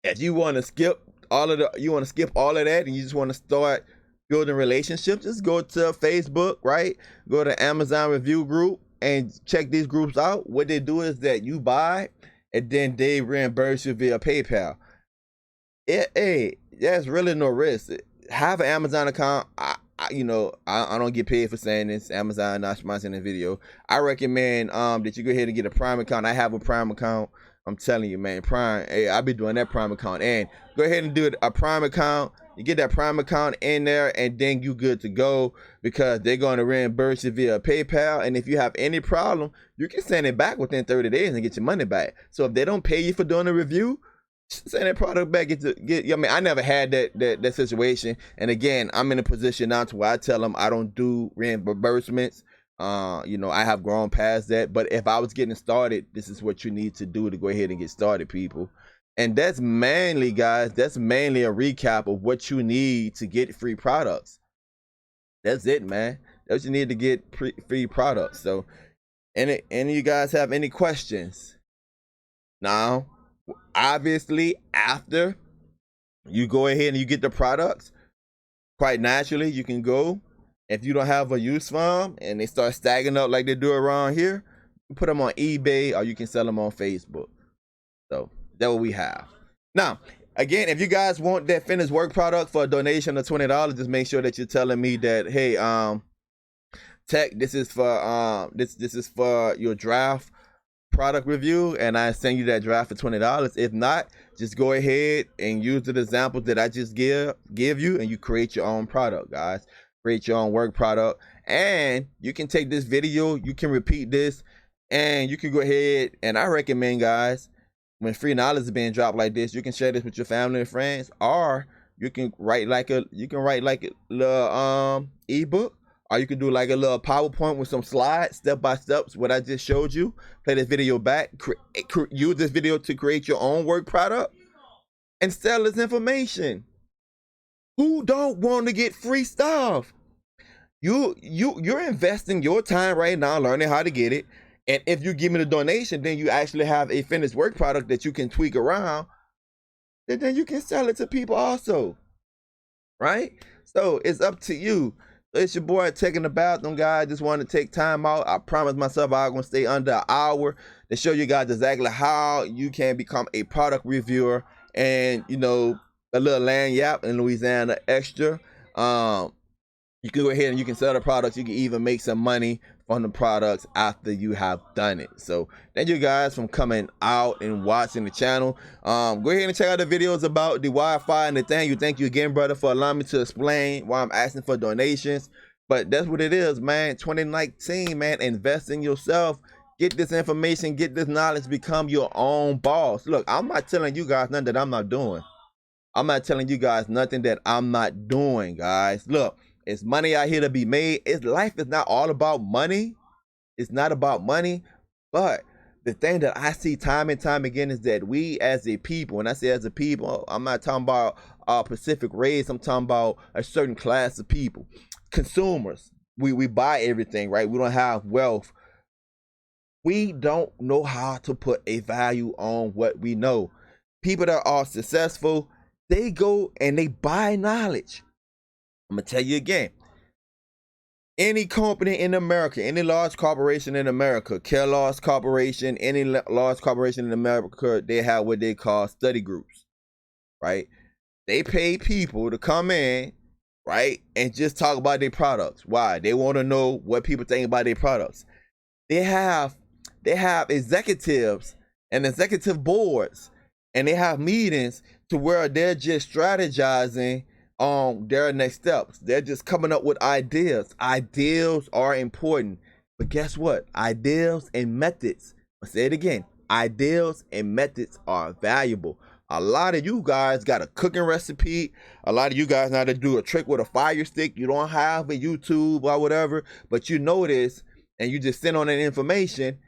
if you want to skip all of that and you just want to start building relationships, just go to Facebook, right? Go to Amazon review group and check these groups out. What they do is that you buy and then they reimburse you via PayPal. There's really no risk. Have an Amazon account. I don't get paid for saying this. Amazon not sponsoring the video. I recommend that you go ahead and get a Prime account. I have a Prime account. I'm telling you, man, Prime. Hey, I'll be doing that Prime account. And go ahead and do a Prime account. You get that Prime account in there, and then you good to go, because they're going to reimburse you via PayPal. And if you have any problem, you can send it back within 30 days and get your money back. So if they don't pay you for doing a review, send that product back. I never had that situation. And again, I'm in a position now to where I tell them I don't do reimbursements. I have grown past that. But if I was getting started, this is what you need to do to go ahead and get started, people. And that's mainly, guys, a recap of what you need to get free products. That's it, man. That's what you need to get free products. So, any of you guys have any questions? Now, obviously, after you go ahead and you get the products, quite naturally, you can go. If you don't have a use farm and they start stacking up like they do around here, you put them on eBay, or you can sell them on Facebook. So that's what we have. Now, again, if you guys want that finished work product for a donation of $20, just make sure that you're telling me that, hey, Tech, this is for this is for your draft product review, and I send you that draft for $20. If not, just go ahead and use the examples that I just give you, and you create your own product, guys. Create your own work product, and you can take this video, you can repeat this And you can go ahead, and I recommend, guys, when free knowledge is being dropped like this, you can share this with your family and friends, or you can write like a little ebook, or you can do like a little PowerPoint with some slides, step by steps, what I just showed you. Play this video back, use this video to create your own work product and sell this information. Who don't want to get free stuff? You're investing your time right now learning how to get it. And if you give me the donation, then you actually have a finished work product that you can tweak around. And then you can sell it to people also. Right? So it's up to you. It's your boy taking the bathroom, guys. Just want to take time out. I promised myself I'm going to stay under an hour to show you guys exactly how you can become a product reviewer and, you know, a little land yap in Louisiana extra. You can go ahead and you can sell the products. You can even make some money from the products after you have done it. So thank you guys for coming out and watching the channel. Go ahead and check out the videos about the Wi-Fi and the thing. Thank you again, brother, for allowing me to explain why I'm asking for donations. But that's what it is, man. 2019, man. Invest in yourself. Get this information. Get this knowledge. Become your own boss. Look, I'm not telling you guys nothing that I'm not doing. I'm not telling you guys nothing that I'm not doing, guys. Look. It's money out here to be made. Life is not all about money. It's not about money. But the thing that I see time and time again is that we as a people, when I say as a people, I'm not talking about Pacific race. I'm talking about a certain class of people. Consumers. We buy everything, right? We don't have wealth. We don't know how to put a value on what we know. People that are successful, they go and they buy knowledge. I'm going to tell you again, any company in America, any large corporation in America, Kellogg's Corporation, any large corporation in America, they have what they call study groups, right? They pay people to come in, right, and just talk about their products. Why? They want to know what people think about their products. They have executives and executive boards, and they have meetings to where they're just strategizing on their next steps. They're just coming up with ideas. Ideas are important. But guess what? Ideas and methods, I'll say it again, ideas and methods are valuable. A lot of you guys got a cooking recipe. A lot of you guys know how to do a trick with a fire stick. You don't have a YouTube or whatever, but you know this, and you just send on that information.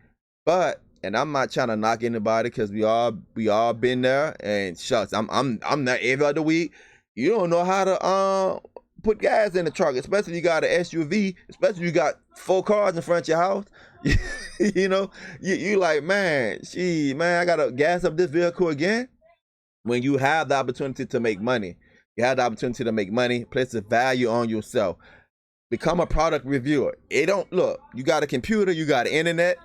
But, and I'm not trying to knock anybody, because we all been there. And shucks, I'm not every other week. You don't know how to put gas in the truck, especially if you got an SUV, especially if you got 4 cars in front of your house. You know, you like, man, I gotta gas up this vehicle again. When you have the opportunity to make money, place a value on yourself. Become a product reviewer. Look, you got a computer, you got internet.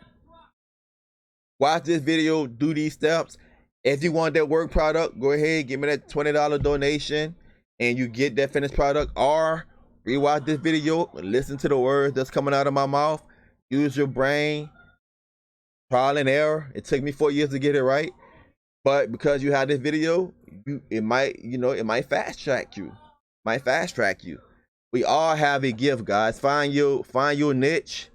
Watch this video, do these steps. If you want that work product, go ahead, give me that $20 donation and you get that finished product. Or rewatch this video, listen to the words that's coming out of my mouth. Use your brain, trial and error. It took me 4 years to get it right. But because you had this video, it might fast track you. We all have a gift, guys. Find your niche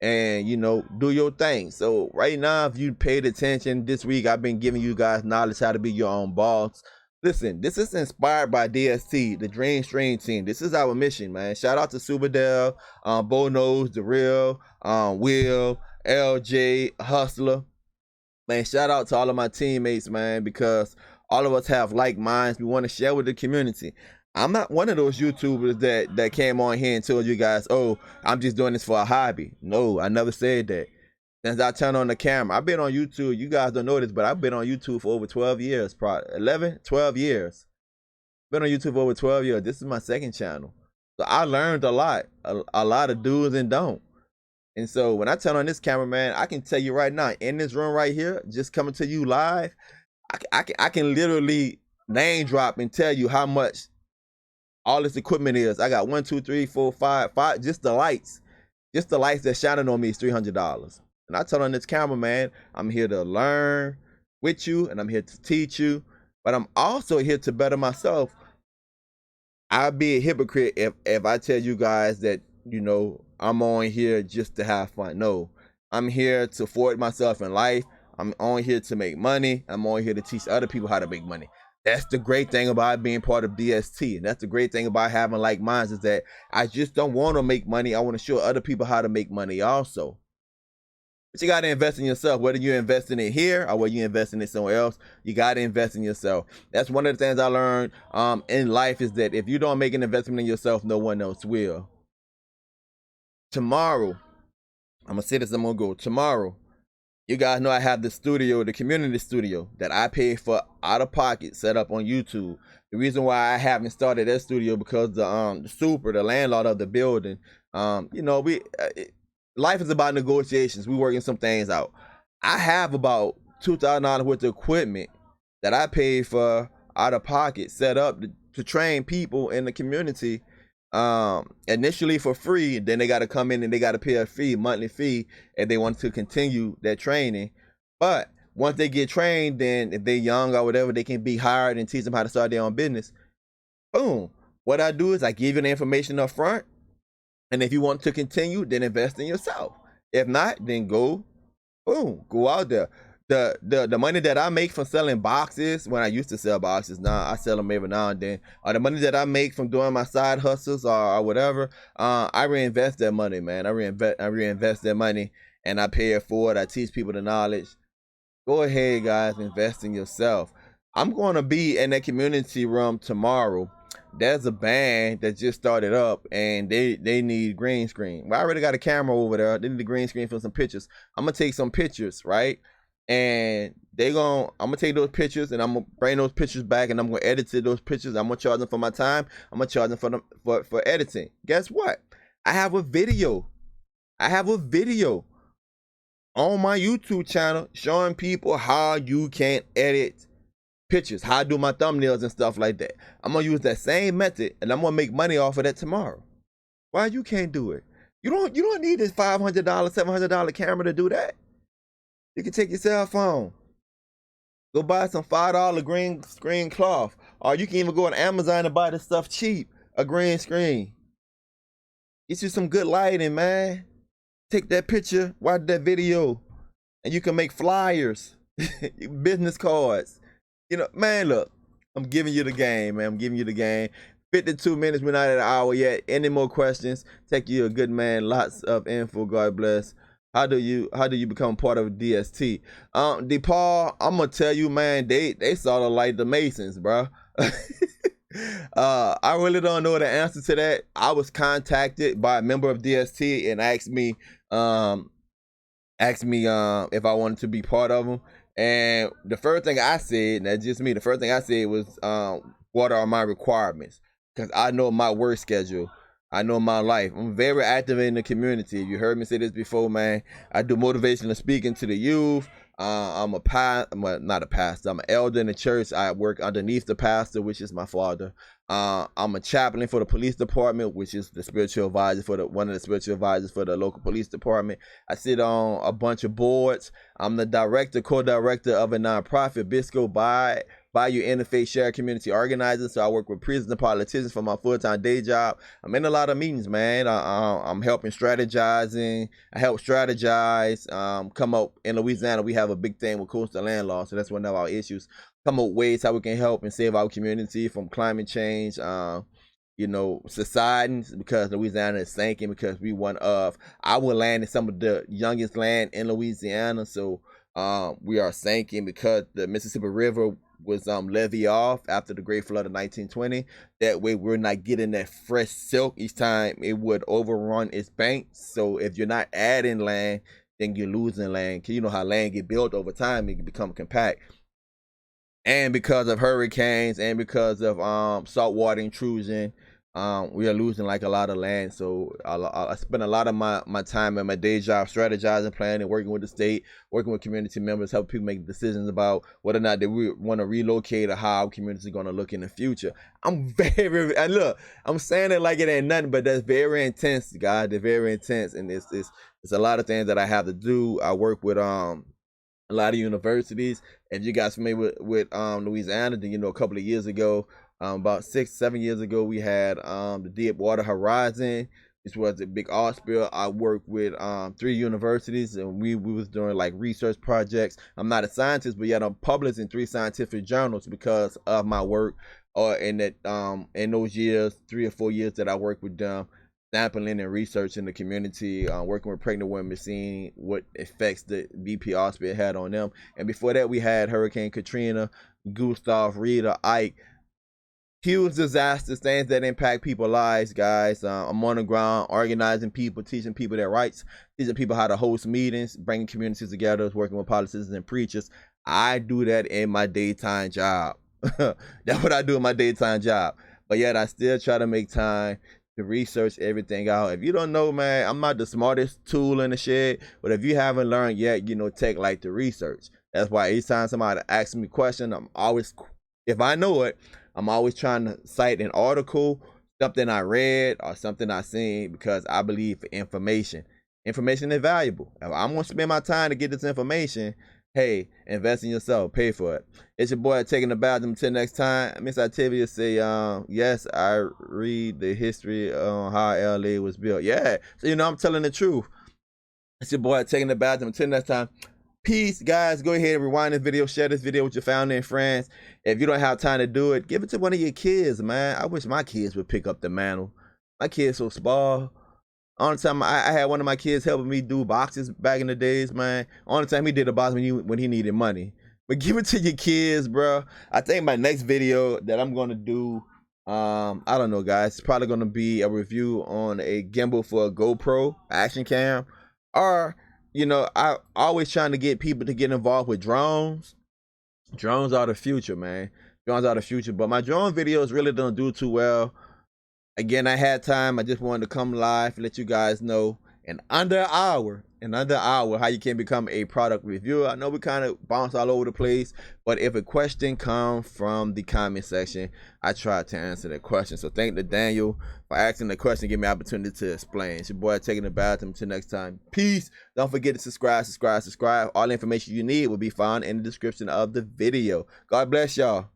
and, you know, do your thing. So right now, if you paid attention this week, I've been giving you guys knowledge how to be your own boss. Listen, this is inspired by DST, the Dream Stream Team. This is our mission, man. Shout out to Superdell, Bo Knows, The Real, Will, LJ, Hustler. Man, shout out to all of my teammates, man, because all of us have like minds. We want to share with the community. I'm not one of those YouTubers that came on here and told you guys, oh, I'm just doing this for a hobby. No, I never said that. Since I turned on the camera, I've been on YouTube. You guys don't know this, but I've been on YouTube for over 12 years, probably 11, 12 years. Been on YouTube for over 12 years. This is my second channel. So I learned a lot of do's and don'ts. And so when I turn on this camera, man, I can tell you right now, in this room right here, just coming to you live, I can literally name drop and tell you how much all this equipment is. I got 1, 2, 3, 4, 5, just the lights. Just the lights that's shining on me is $300. And I tell on this camera, man, I'm here to learn with you and I'm here to teach you, but I'm also here to better myself. I'd be a hypocrite if I tell you guys that, you know, I'm on here just to have fun. No, I'm here to forward myself in life. I'm on here to make money. I'm on here to teach other people how to make money. That's the great thing about being part of DST. And that's the great thing about having like minds, is that I just don't want to make money. I want to show other people how to make money also. But you got to invest in yourself. Whether you're investing in here or whether you're investing in somewhere else, you got to invest in yourself. That's one of the things I learned in life, is that if you don't make an investment in yourself, no one else will. Tomorrow, I'm going to say this, I'm going to go. Tomorrow, you guys know I have the studio, the community studio that I paid for out of pocket, set up on YouTube. The reason why I haven't started that studio because the landlord of the building, life is about negotiations. We working some things out. I have about $2,000 worth of equipment that I paid for out of pocket, set up to train people in the community. Initially for free, then they got to come in and they got to pay a fee, monthly fee, if they want to continue their training. But once they get trained, then if they're young or whatever, they can be hired and teach them how to start their own business. Boom. What I do is I give you the information up front, and if you want to continue, then invest in yourself. If not, then go out there. The money that I make from selling boxes, when I used to sell boxes, now I sell them every now and then, or the money that I make from doing my side hustles or whatever, I reinvest that money, man. I reinvest that money, and I pay it forward. I teach people the knowledge. Go ahead, guys, invest in yourself. I'm going to be in that community room tomorrow. There's a band that just started up, and they need green screen. Well, I already got a camera over there. They need a green screen for some pictures. I'm gonna take some pictures, right? And I'm gonna take those pictures and I'm gonna bring those pictures back, and I'm gonna edit those pictures. I'm gonna charge them for my time. I'm gonna charge them for editing. Guess what? I have a video on my YouTube channel showing people how you can edit pictures, how I do my thumbnails and stuff like that. I'm gonna use that same method, and I'm gonna make money off of that tomorrow. Why you can't do it? You don't need this $500, $700 camera to do that. You can take your cell phone, go buy some $5 green screen cloth, or you can even go on Amazon and buy this stuff cheap, a green screen. Get you some good lighting, man. Take that picture, watch that video, and you can make flyers, business cards. Man, look, I'm giving you the game, man. I'm giving you the game. 52 minutes, we're not at an hour yet. Any more questions? Take you a good man. Lots of info. God bless. How do you become part of DST? DePaul, I'm gonna tell you, man, they sort of like the Masons, bro. I really don't know the answer to that. I was contacted by a member of DST and asked me if I wanted to be part of them. And the first thing I said, and that's just me, the first thing I said was, what are my requirements? Because I know my work schedule. I know my life. I'm very active in the community. You heard me say this before, man. I do motivational speaking to the youth. I'm not a pastor. I'm an elder in the church. I work underneath the pastor, which is my father. I'm a chaplain for the police department, which is the spiritual advisor one of the spiritual advisors for the local police department. I sit on a bunch of boards. I'm the co-director of a nonprofit, Bisco Bayou Interfaith Shared Community Organizer. So I work with prisoners and politicians for my full-time day job. I'm in a lot of meetings, man. I'm helping strategizing. I help strategize. Come up in Louisiana, we have a big thing with coastal land law, so that's one of our issues. Come up with ways how we can help and save our community from climate change. Subsidence, because Louisiana is sinking, because our land is some of the youngest land in Louisiana. So we are sinking because the Mississippi River was levied off after the Great Flood of 1920. That way we're not getting that fresh silk each time it would overrun its banks. So if you're not adding land, then you're losing land. You know how land get built over time, it can become compact. And because of hurricanes and because of saltwater intrusion, we are losing like a lot of land. So I spend a lot of my time at my day job strategizing, planning, working with the state, working with community members, help people make decisions about whether or not they want to relocate or how our community is going to look in the future. I'm saying it like it ain't nothing, but that's very intense, guys. They're very intense, and it's a lot of things that I have to do. I work with a lot of universities. If you guys familiar with Louisiana, then a couple of years ago, about 6-7 years ago, we had the Deepwater Horizon, This was a big art spill. I worked with 3 universities, and we was doing like research projects. I'm not a scientist, but yet I'm published in 3 scientific journals because of my work. Or in those years, 3 or 4 years that I worked with them, sampling and researching the community, working with pregnant women, seeing what effects the BP art spill had on them. And before that, we had Hurricane Katrina, Gustav, Rita, Ike. Huge disasters, things that impact people's lives, guys. I'm on the ground, organizing people, teaching people their rights, teaching people how to host meetings, bringing communities together, working with politicians and preachers. I do that in my daytime job. That's what I do in my daytime job. But yet I still try to make time to research everything out. If you don't know, man, I'm not the smartest tool in the shed, but if you haven't learned yet, take like the research. That's why each time somebody asks me a question, I'm always, if I know it, I'm always trying to cite an article, something I read, or something I seen, because I believe information is valuable. If I'm going to spend my time to get this information, hey, invest in yourself, pay for it. It's your boy Taking the Bathroom. Until next time, Miss Activia say, yes, I read the history on how LA was built. Yeah, so I'm telling the truth. It's your boy Taking the Bathroom. Until next time. Peace, guys. Go ahead and rewind this video, share this video with your family and friends. If you don't have time to do it, give it to one of your kids, man. I wish my kids would pick up the mantle. My kids so spoiled. Only time I had one of my kids helping me do boxes back in the days, man. Only time he did a box when he needed money. But give it to your kids, bro. I think my next video that I'm gonna do, I don't know, guys. It's probably gonna be a review on a gimbal for a GoPro action cam, or I always trying to get people to get involved with drones. Drones are the future, man. Drones are the future. But my drone videos really don't do too well. Again, I had time. I just wanted to come live and let you guys know in under an hour, how you can become a product reviewer. I know we kind of bounce all over the place, but if a question comes from the comment section, I try to answer that question. So thank you, Daniel, for asking the question, give me an opportunity to explain. It's your boy Taking the Bathroom. Until next time, peace. Don't forget to subscribe. All the information you need will be found in the description of the video. God bless y'all.